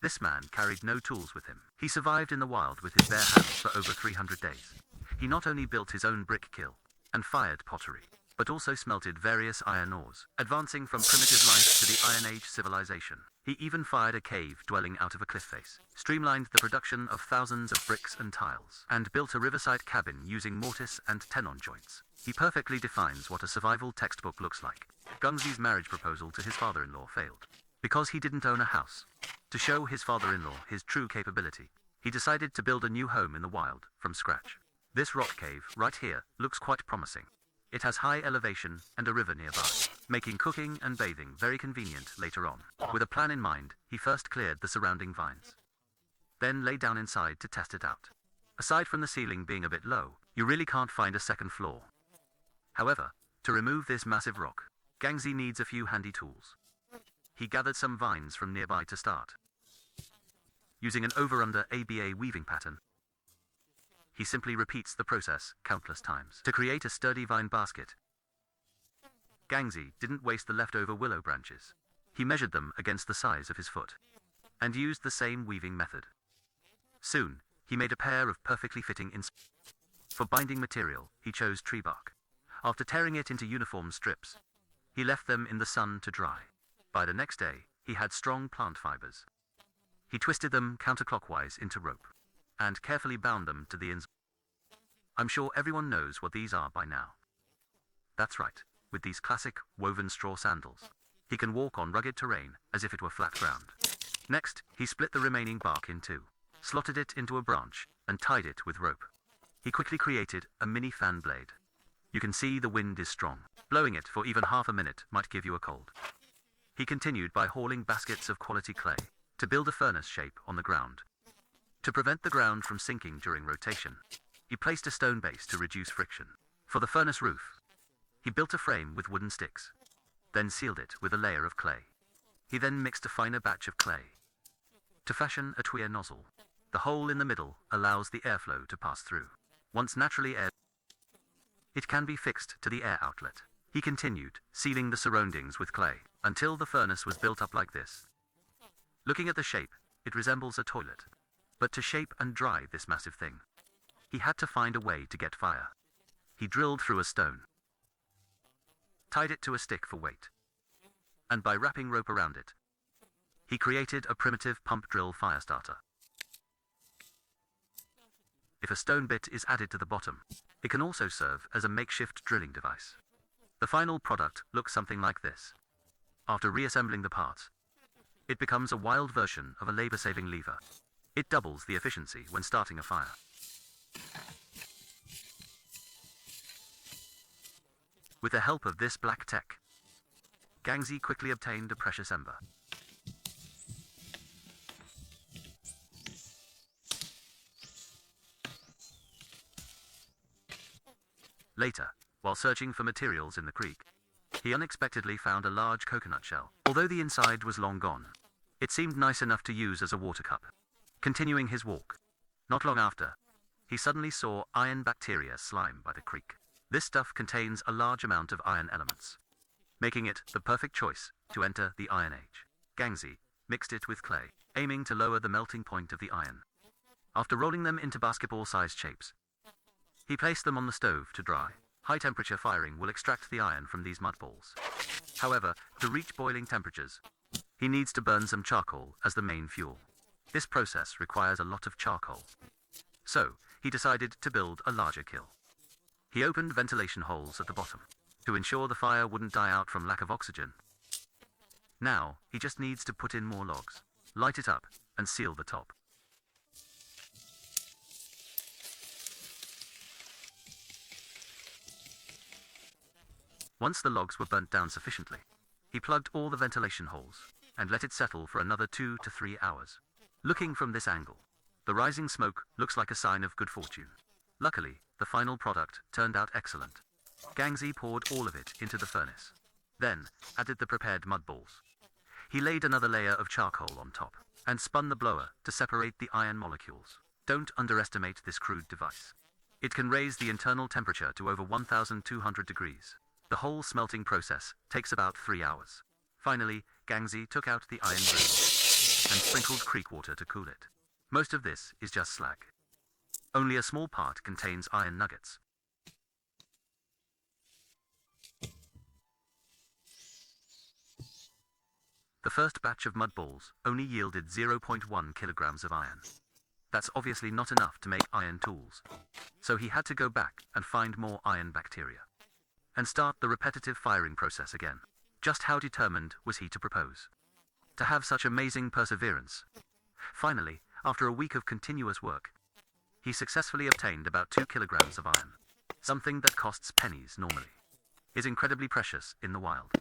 This man carried no tools with him. He survived in the wild with his bare hands for over 300 days. He not only built his own brick kiln and fired pottery, but also smelted various iron ores, advancing from primitive life to the Iron Age civilization. He even fired a cave dwelling out of a cliff face, streamlined the production of thousands of bricks and tiles, and built a riverside cabin using mortise and tenon joints. He perfectly defines what a survival textbook looks like. Gungzi's marriage proposal to his father-in-law failed, because he didn't own a house. To show his father-in-law his true capability, he decided to build a new home in the wild, from scratch. This rock cave, right here, looks quite promising. It has high elevation and a river nearby, making cooking and bathing very convenient later on. With a plan in mind, he first cleared the surrounding vines, then lay down inside to test it out. Aside from the ceiling being a bit low, you really can't find a second floor. However, to remove this massive rock, Gangzi needs a few handy tools. He gathered some vines from nearby to start. Using an over-under ABA weaving pattern, he simply repeats the process countless times. To create a sturdy vine basket, Gangzi didn't waste the leftover willow branches. He measured them against the size of his foot, and used the same weaving method. Soon, he made a pair of perfectly fitting For binding material, he chose tree bark. After tearing it into uniform strips, he left them in the sun to dry. By the next day, he had strong plant fibers. He twisted them counterclockwise into rope, and carefully bound them to the ends. I'm sure everyone knows what these are by now. That's right, with these classic, woven straw sandals, he can walk on rugged terrain as if it were flat ground. Next, he split the remaining bark in two, slotted it into a branch, and tied it with rope. He quickly created a mini fan blade. You can see the wind is strong. Blowing it for even half a minute might give you a cold. He continued by hauling baskets of quality clay to build a furnace shape on the ground. To prevent the ground from sinking during rotation, he placed a stone base to reduce friction. For the furnace roof, he built a frame with wooden sticks, then sealed it with a layer of clay. He then mixed a finer batch of clay to fashion a tweer nozzle. The hole in the middle allows the airflow to pass through. Once naturally aired, it can be fixed to the air outlet. He continued, sealing the surroundings with clay, until the furnace was built up like this. Looking at the shape, it resembles a toilet. But to shape and dry this massive thing, he had to find a way to get fire. He drilled through a stone, tied it to a stick for weight, and by wrapping rope around it, he created a primitive pump drill fire starter. If a stone bit is added to the bottom, it can also serve as a makeshift drilling device. The final product looks something like this. After reassembling the parts, it becomes a wild version of a labor-saving lever. It doubles the efficiency when starting a fire. With the help of this black tech, Gangzi quickly obtained a precious ember. Later, while searching for materials in the creek, he unexpectedly found a large coconut shell. Although the inside was long gone, it seemed nice enough to use as a water cup. Continuing his walk, not long after, he suddenly saw iron bacteria slime by the creek. This stuff contains a large amount of iron elements, making it the perfect choice to enter the Iron Age. Gangzi mixed it with clay, aiming to lower the melting point of the iron. After rolling them into basketball-sized shapes, he placed them on the stove to dry. High-temperature firing will extract the iron from these mud balls. However, to reach boiling temperatures, he needs to burn some charcoal as the main fuel. This process requires a lot of charcoal. So, he decided to build a larger kiln. He opened ventilation holes at the bottom to ensure the fire wouldn't die out from lack of oxygen. Now, he just needs to put in more logs, light it up, and seal the top. Once the logs were burnt down sufficiently, he plugged all the ventilation holes and let it settle for another 2 to 3 hours. Looking from this angle, the rising smoke looks like a sign of good fortune. Luckily, the final product turned out excellent. Gangzi poured all of it into the furnace, then added the prepared mud balls. He laid another layer of charcoal on top and spun the blower to separate the iron molecules. Don't underestimate this crude device. It can raise the internal temperature to over 1,200 degrees. The whole smelting process takes about 3 hours. Finally, Gangzi took out the iron ring. and sprinkled creek water to cool it. Most of this is just slag. Only a small part contains iron nuggets. The first batch of mud balls only yielded 0.1 kilograms of iron. That's obviously not enough to make iron tools. So he had to go back and find more iron bacteria and start the repetitive firing process again. Just how determined was he to propose? To have such amazing perseverance. Finally, after a week of continuous work, he successfully obtained about 2 kilograms of iron. Something that costs pennies normally is incredibly precious in the wild.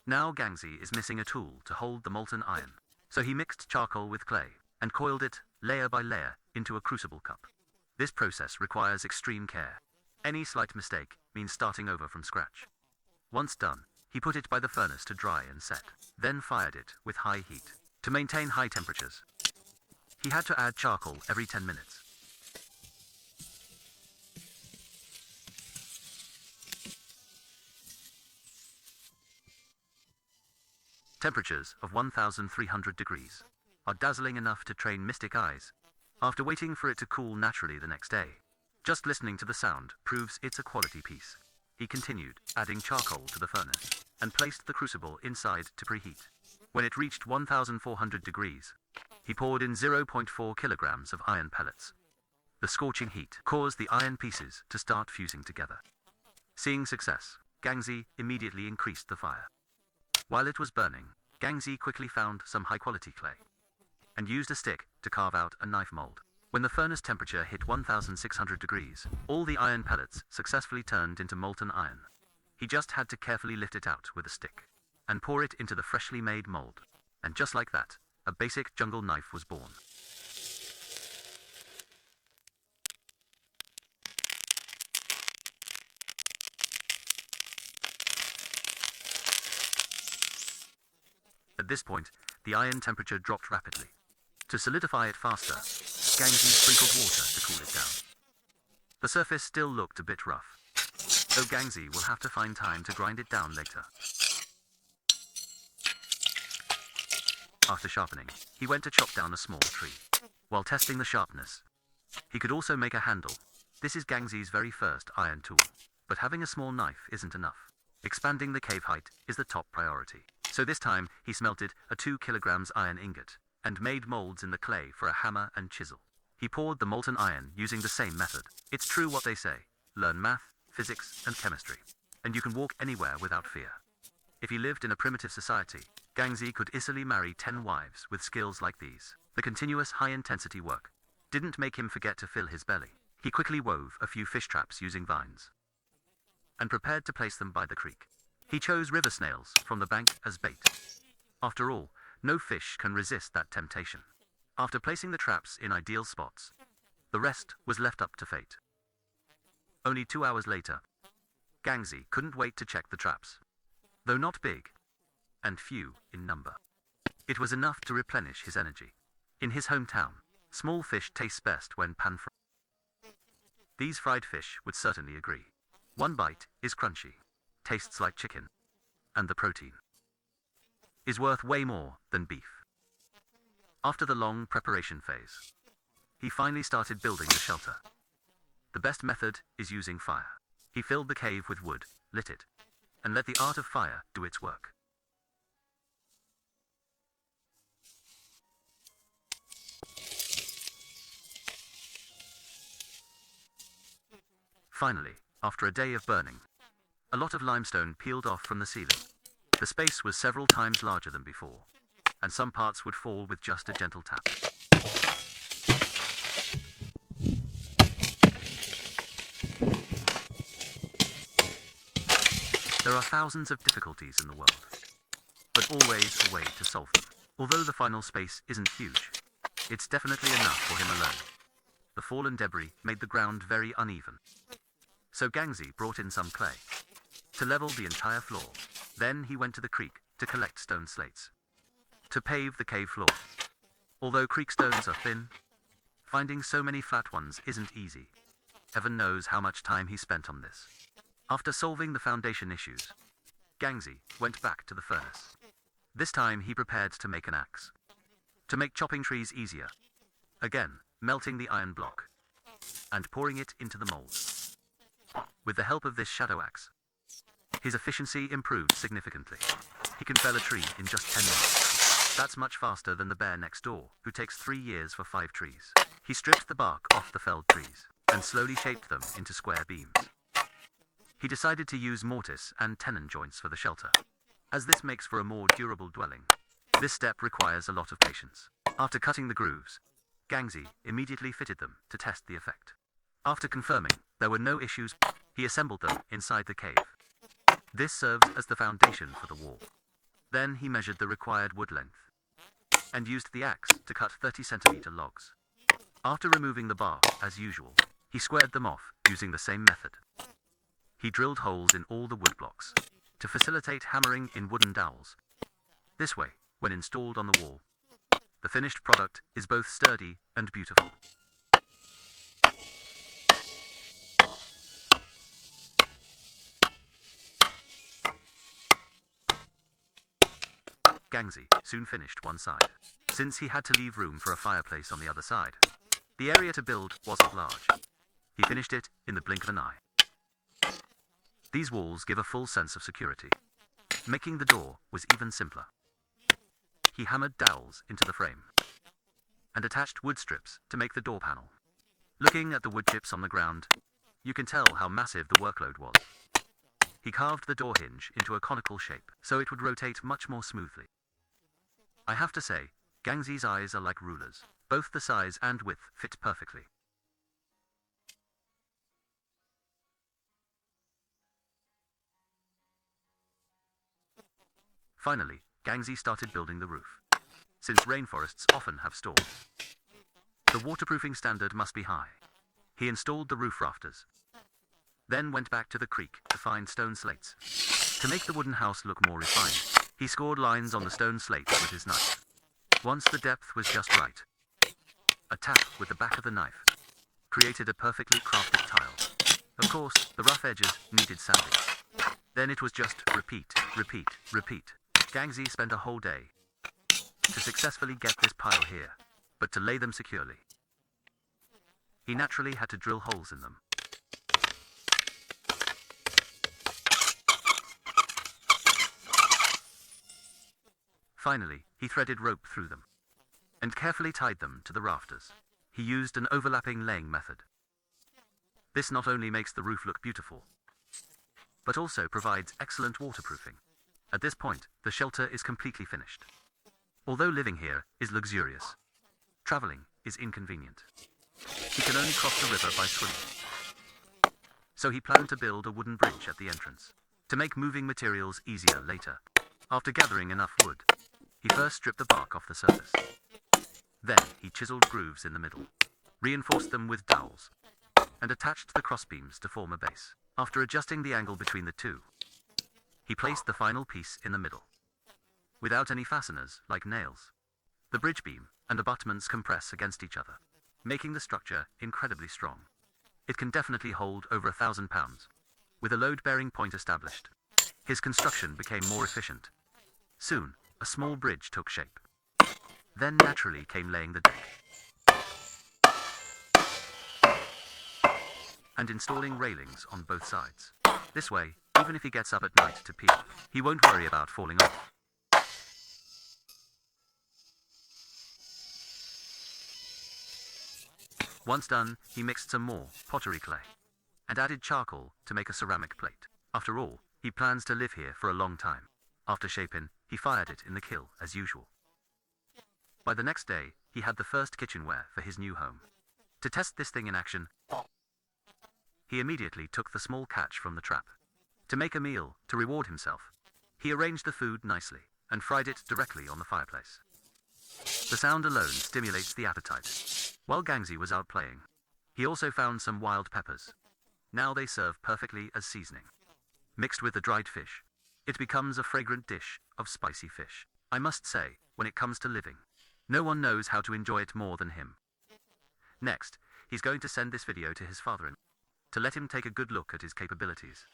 Now Gangzi is missing a tool to hold the molten iron. So he mixed charcoal with clay and coiled it, layer by layer, into a crucible cup. This process requires extreme care. Any slight mistake means starting over from scratch. Once done, he put it by the furnace to dry and set, then fired it with high heat. To maintain high temperatures, he had to add charcoal every 10 minutes. Temperatures of 1,300 degrees are dazzling enough to train mystic eyes. After waiting for it to cool naturally the next day, just listening to the sound proves it's a quality piece. He continued, adding charcoal to the furnace, and placed the crucible inside to preheat. When it reached 1,400 degrees, he poured in 0.4 kilograms of iron pellets. The scorching heat caused the iron pieces to start fusing together. Seeing success, Gangzi immediately increased the fire. While it was burning, Gangzi quickly found some high-quality clay and used a stick to carve out a knife mold. When the furnace temperature hit 1,600 degrees, all the iron pellets successfully turned into molten iron. He just had to carefully lift it out with a stick and pour it into the freshly made mold. And just like that, a basic jungle knife was born. At this point, the iron temperature dropped rapidly. To solidify it faster, Gangzi sprinkled water to cool it down. The surface still looked a bit rough, so Gangzi will have to find time to grind it down later. After sharpening, he went to chop down a small tree. While testing the sharpness, he could also make a handle. This is Gangzi's very first iron tool. But having a small knife isn't enough. Expanding the cave height is the top priority. So this time, he smelted a 2 kilograms iron ingot and made molds in the clay for a hammer and chisel. He poured the molten iron using the same method. It's true what they say: learn math, physics, and chemistry, and you can walk anywhere without fear. If he lived in a primitive society, Gangzi could easily marry 10 wives with skills like these. The continuous high-intensity work didn't make him forget to fill his belly. He quickly wove a few fish traps using vines and prepared to place them by the creek. He chose river snails from the bank as bait. After all, no fish can resist that temptation. After placing the traps in ideal spots, the rest was left up to fate. Only 2 hours later, Gangzi couldn't wait to check the traps. Though not big, and few in number, it was enough to replenish his energy. In his hometown, small fish tastes best when pan-fried. These fried fish would certainly agree. One bite is crunchy, tastes like chicken, and the protein is worth way more than beef. After the long preparation phase, he finally started building the shelter. The best method is using fire. He filled the cave with wood, lit it, and let the art of fire do its work. Finally, after a day of burning, a lot of limestone peeled off from the ceiling. The space was several times larger than before, and some parts would fall with just a gentle tap. There are thousands of difficulties in the world, but always a way to solve them. Although the final space isn't huge, it's definitely enough for him alone. The fallen debris made the ground very uneven, so Gangzi brought in some clay to level the entire floor. Then he went to the creek to collect stone slates to pave the cave floor. Although creek stones are thin, finding so many flat ones isn't easy. Heaven knows how much time he spent on this. After solving the foundation issues, Gangzi went back to the furnace. This time he prepared to make an axe. to make chopping trees easier. Again, melting the iron block and pouring it into the mold. With the help of this shadow axe, his efficiency improved significantly. He can fell a tree in just 10 minutes. That's much faster than the bear next door, who takes 3 years for 5 trees. He stripped the bark off the felled trees and slowly shaped them into square beams. He decided to use mortise and tenon joints for the shelter, as this makes for a more durable dwelling. This step requires a lot of patience. After cutting the grooves, Gangzi immediately fitted them to test the effect. After confirming there were no issues, he assembled them inside the cave. This serves as the foundation for the wall. Then he measured the required wood length and used the axe to cut 30-centimeter logs. After removing the bark, as usual, he squared them off using the same method. He drilled holes in all the wood blocks to facilitate hammering in wooden dowels. This way, when installed on the wall, the finished product is both sturdy and beautiful. Gangzi soon finished one side, since he had to leave room for a fireplace on the other side. The area to build wasn't large. He finished it in the blink of an eye. These walls give a full sense of security. Making the door was even simpler. He hammered dowels into the frame and attached wood strips to make the door panel. Looking at the wood chips on the ground, you can tell how massive the workload was. He carved the door hinge into a conical shape so it would rotate much more smoothly. I have to say, Gangzi's eyes are like rulers. Both the size and width fit perfectly. Finally, Gangzi started building the roof. Since rainforests often have storms, the waterproofing standard must be high. He installed the roof rafters, then went back to the creek to find stone slates. To make the wooden house look more refined, he scored lines on the stone slate with his knife. Once the depth was just right, a tap with the back of the knife created a perfectly crafted tile. Of course, the rough edges needed sanding. Then it was just repeat, repeat, repeat. Gangzi spent a whole day to successfully get this pile here, but to lay them securely, he naturally had to drill holes in them. Finally, he threaded rope through them and carefully tied them to the rafters. He used an overlapping laying method. This not only makes the roof look beautiful, but also provides excellent waterproofing. At this point, the shelter is completely finished. Although living here is luxurious, traveling is inconvenient. He can only cross the river by swimming. So he planned to build a wooden bridge at the entrance to make moving materials easier later. After gathering enough wood, he first stripped the bark off the surface. Then he chiseled grooves in the middle, reinforced them with dowels, and attached the crossbeams to form a base. After adjusting the angle between the two, he placed the final piece in the middle, without any fasteners like nails. The bridge beam and abutments compress against each other, making the structure incredibly strong. It can definitely hold over 1,000 pounds, with a load-bearing point established. His construction became more efficient. Soon, a small bridge took shape. Then naturally came laying the deck and installing railings on both sides. This way, even if he gets up at night to pee, he won't worry about falling off. Once done, he mixed some more pottery clay and added charcoal to make a ceramic plate. After all, he plans to live here for a long time. After shaping, he fired it in the kiln as usual. By the next day, he had the first kitchenware for his new home. To test this thing in action, he immediately took the small catch from the trap. To make a meal, to reward himself, he arranged the food nicely and fried it directly on the fireplace. The sound alone stimulates the appetite. While Gangzi was out playing, he also found some wild peppers. Now they serve perfectly as seasoning. Mixed with the dried fish, it becomes a fragrant dish of spicy fish. I must say, when it comes to living, no one knows how to enjoy it more than him. Next, he's going to send this video to his father-in-law to let him take a good look at his capabilities.